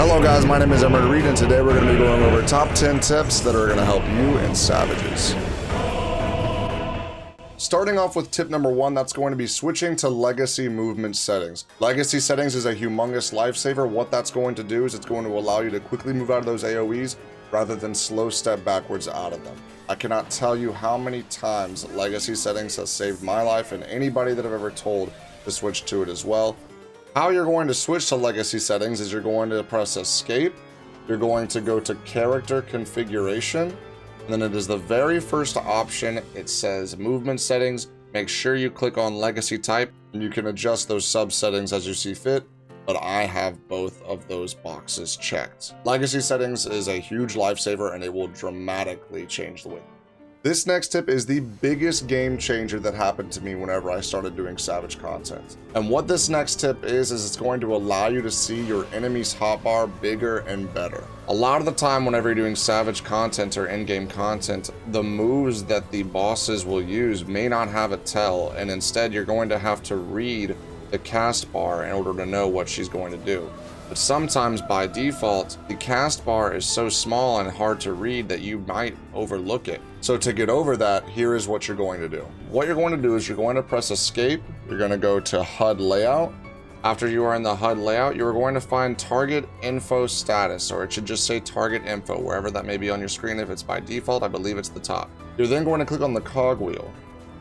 Hello guys, my name is AermanReid, and today we're going to be going over top 10 tips that are going to help you in Savages. Starting off with tip number 1, that's going to be switching to legacy movement settings. Legacy settings is a humongous lifesaver. What that's going to do is it's going to allow you to quickly move out of those AoEs rather than slow step backwards out of them. I cannot tell you how many times legacy settings has saved my life and anybody that I've ever told to switch to it as well. How you're going to switch to legacy settings is you're going to press escape, you're going to go to character configuration, and then it is the very first option. It says movement settings. Make sure you click on legacy type, and you can adjust those sub settings as you see fit, but I have both of those boxes checked. Legacy settings is a huge lifesaver and it will dramatically change the way. This next tip is the biggest game changer that happened to me whenever I started doing Savage content. And what this next tip is it's going to allow you to see your enemy's hotbar bigger and better. A lot of the time whenever you're doing Savage content or in-game content, the moves that the bosses will use may not have a tell, and instead you're going to have to read the cast bar in order to know what she's going to do. But sometimes by default, the cast bar is so small and hard to read that you might overlook it. So to get over that, here is what you're going to do. What you're going to do is you're going to press escape. You're going to go to HUD layout. After you are in the HUD layout, you're going to find target info status, or it should just say target info, wherever that may be on your screen. If it's by default, I believe it's the top. You're then going to click on the cogwheel.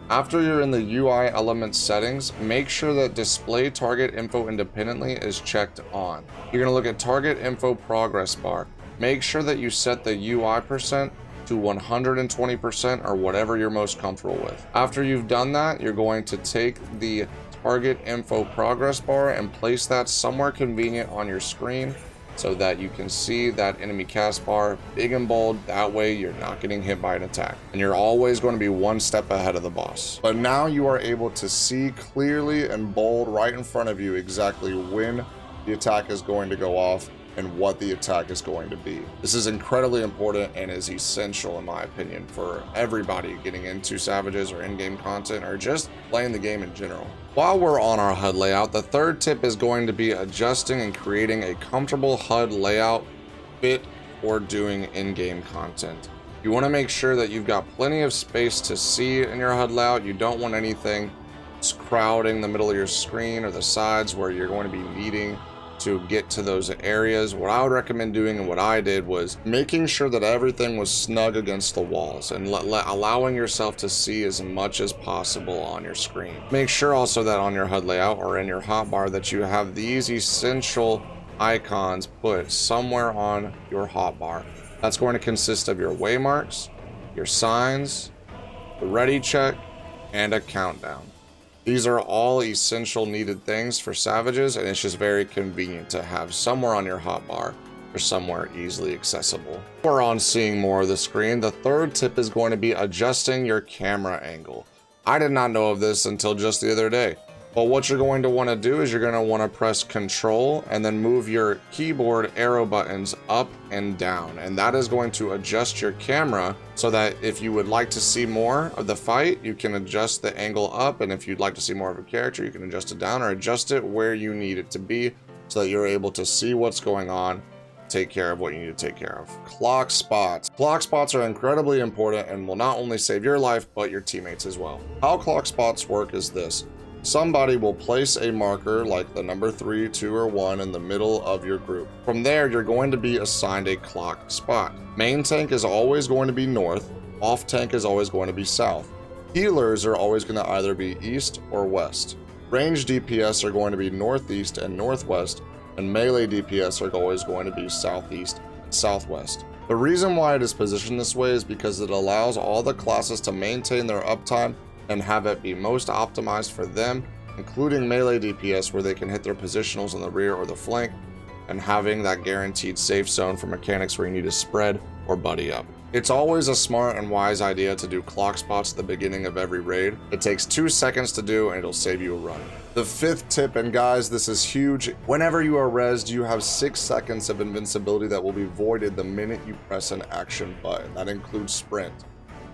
After you're in the UI element settings, make sure that display target info independently is checked on. You're going to look at target info progress bar. Make sure that you set the UI percent to 120% or whatever you're most comfortable with. After you've done that, you're going to take the target info progress bar and place that somewhere convenient on your screen so that you can see that enemy cast bar big and bold. That way you're not getting hit by an attack, and you're always going to be one step ahead of the boss. But now you are able to see clearly and bold right in front of you exactly when the attack is going to go off and what the attack is going to be. This is incredibly important and is essential, in my opinion, for everybody getting into Savages or in-game content or just playing the game in general. While we're on our HUD layout, the third tip is going to be adjusting and creating a comfortable HUD layout fit for doing in-game content. You want to make sure that you've got plenty of space to see in your HUD layout. You don't want anything crowding the middle of your screen or the sides where you're going to be needing to get to those areas. What I would recommend doing, and what I did, was making sure that everything was snug against the walls and allowing yourself to see as much as possible on your screen. Make sure also that on your HUD layout or in your hotbar that you have these essential icons put somewhere on your hotbar. That's going to consist of your waymarks, your signs, the ready check, and a countdown. These are all essential needed things for Savages, and it's just very convenient to have somewhere on your hotbar or somewhere easily accessible. We're on seeing more of the screen. The third tip is going to be adjusting your camera angle. I did not know of this until just the other day. But what you're going to want to do is you're going to want to press Control and then move your keyboard arrow buttons up and down. And that is going to adjust your camera so that if you would like to see more of the fight, you can adjust the angle up. And if you'd like to see more of a character, you can adjust it down or adjust it where you need it to be so that you're able to see what's going on, take care of what you need to take care of. Clock spots. Clock spots are incredibly important and will not only save your life, but your teammates as well. How clock spots work is this. Somebody will place a marker like the number 3, 2, or 1 in the middle of your group. From there, you're going to be assigned a clock spot. Main tank is always going to be north. Off tank is always going to be south. Healers are always going to either be east or west. Range DPS are going to be northeast and northwest, and melee DPS are always going to be southeast and southwest. The reason why it is positioned this way is because it allows all the classes to maintain their uptime and have it be most optimized for them, including melee DPS where they can hit their positionals in the rear or the flank, and having that guaranteed safe zone for mechanics where you need to spread or buddy up. It's always a smart and wise idea to do clock spots at the beginning of every raid. It takes 2 seconds to do and it'll save you a run. The fifth tip, and guys, this is huge. Whenever you are rezzed, you have 6 seconds of invincibility that will be voided the minute you press an action button. That includes sprint.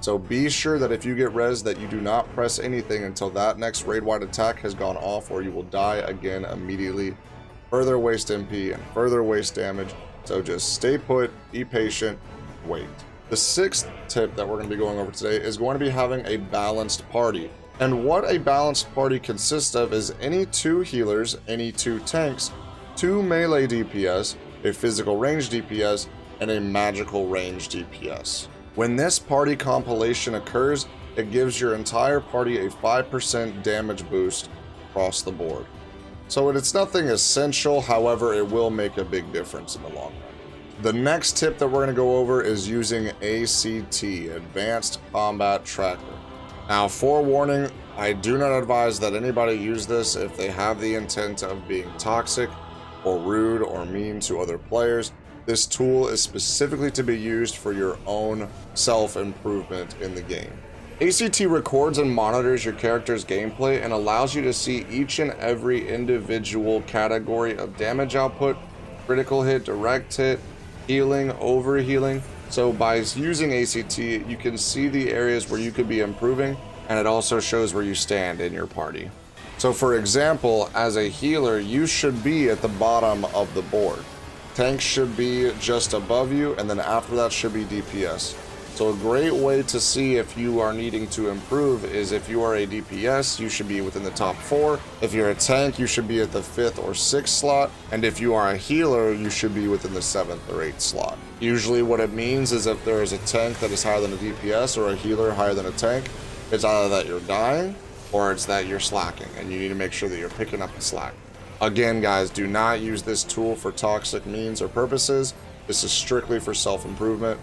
So be sure that if you get rezzed that you do not press anything until that next raid-wide attack has gone off, or you will die again immediately further waste MP and further waste damage. So just stay put, be patient, wait. The sixth tip that we're going to be going over today is going to be having a balanced party. And what a balanced party consists of is any 2 healers, any 2 tanks, 2 melee DPS, a physical range DPS, and a magical range DPS. When this party compilation occurs, it gives your entire party a 5% damage boost across the board. So it's nothing essential, however, it will make a big difference in the long run. The next tip that we're going to go over is using ACT, Advanced Combat Tracker. Now, forewarning, I do not advise that anybody use this if they have the intent of being toxic or rude or mean to other players. This tool is specifically to be used for your own self-improvement in the game. ACT records and monitors your character's gameplay and allows you to see each and every individual category of damage output, critical hit, direct hit, healing, overhealing. So by using ACT, you can see the areas where you could be improving, and it also shows where you stand in your party. So for example, as a healer, you should be at the bottom of the board. Tanks should be just above you, and then after that should be DPS. So a great way to see if you are needing to improve is if you are a DPS, you should be within the top 4. If you're a tank, you should be at the 5th or 6th slot. And if you are a healer, you should be within the 7th or 8th slot. Usually what it means is if there is a tank that is higher than a DPS or a healer higher than a tank, it's either that you're dying or it's that you're slacking, and you need to make sure that you're picking up the slack. Again, guys, do not use this tool for toxic means or purposes. This is strictly for self-improvement,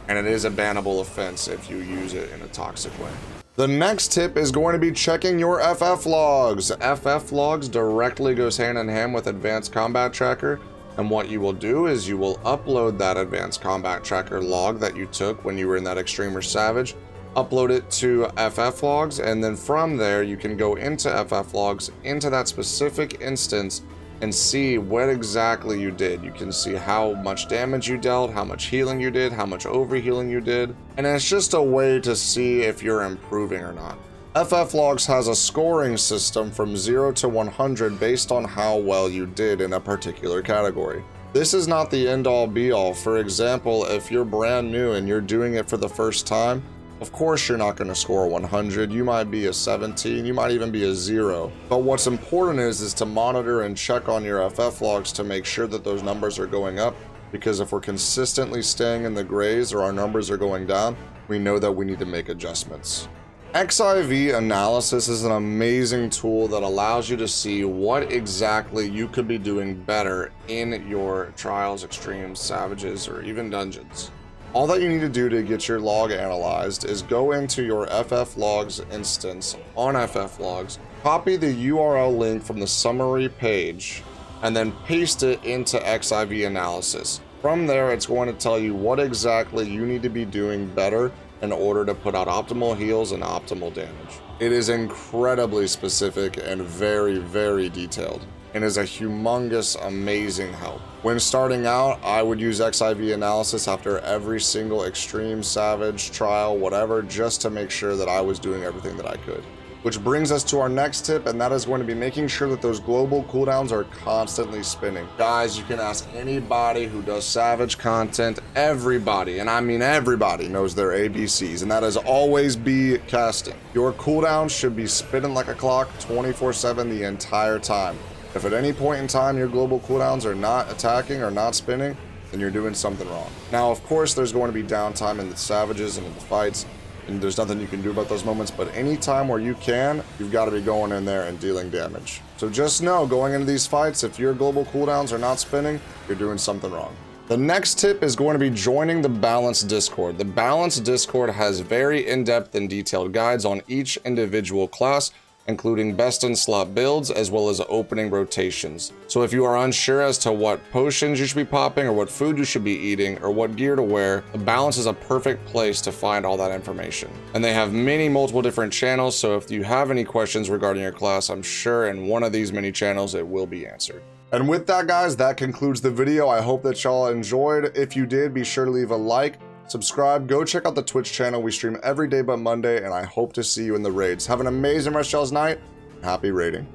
and it is a bannable offense if you use it in a toxic way. The next tip is going to be checking your FF logs. FF logs directly goes hand in hand with Advanced Combat Tracker, and what you will do is you will upload that Advanced Combat Tracker log that you took when you were in that Extreme or Savage, upload it to FFlogs, and then from there you can go into FFlogs, into that specific instance, and see what exactly you did. You can see how much damage you dealt, how much healing you did, how much overhealing you did, and it's just a way to see if you're improving or not. FFlogs has a scoring system from 0 to 100 based on how well you did in a particular category. This is not the end-all be-all. For example, if you're brand new and you're doing it for the first time, of course you're not going to score 100. You might be a 17, you might even be a 0. But what's important is to monitor and check on your FF logs to make sure that those numbers are going up, because if we're consistently staying in the grays or our numbers are going down, we know that we need to make adjustments. XIV Analysis is an amazing tool that allows you to see what exactly you could be doing better in your trials, extremes, savages, or even dungeons. All that you need to do to get your log analyzed is go into your FFlogs instance on FFlogs, copy the URL link from the summary page, and then paste it into XIV Analysis. From there, it's going to tell you what exactly you need to be doing better in order to put out optimal heals and optimal damage. It is incredibly specific and very, very detailed, and is a humongous, amazing help. When starting out, I would use XIV Analysis after every single extreme, savage, trial, whatever, just to make sure that I was doing everything that I could. Which brings us to our next tip, and that is going to be making sure that those global cooldowns are constantly spinning. Guys, you can ask anybody who does savage content, everybody, and I mean everybody, knows their ABCs, and that is always be casting. Your cooldown should be spinning like a clock 24/7 the entire time. If at any point in time your global cooldowns are not attacking or not spinning, then you're doing something wrong. Now, of course, there's going to be downtime in the savages and in the fights, and there's nothing you can do about those moments, but any time where you can, you've got to be going in there and dealing damage. So just know, going into these fights, if your global cooldowns are not spinning, you're doing something wrong. The next tip is going to be joining the Balanced Discord. The Balanced Discord has very in-depth and detailed guides on each individual class, including best in slot builds as well as opening rotations. So if you are unsure as to what potions you should be popping or what food you should be eating or what gear to wear, the Balance is a perfect place to find all that information. And they have multiple different channels, so if you have any questions regarding your class, I'm sure in one of these many channels it will be answered. And with that, guys, that concludes the video. I hope that y'all enjoyed. If you did, be sure to leave a like, subscribe, go check out the Twitch channel. We stream every day but Monday, and I hope to see you in the raids. Have an amazing rest of y'all's night. Happy raiding.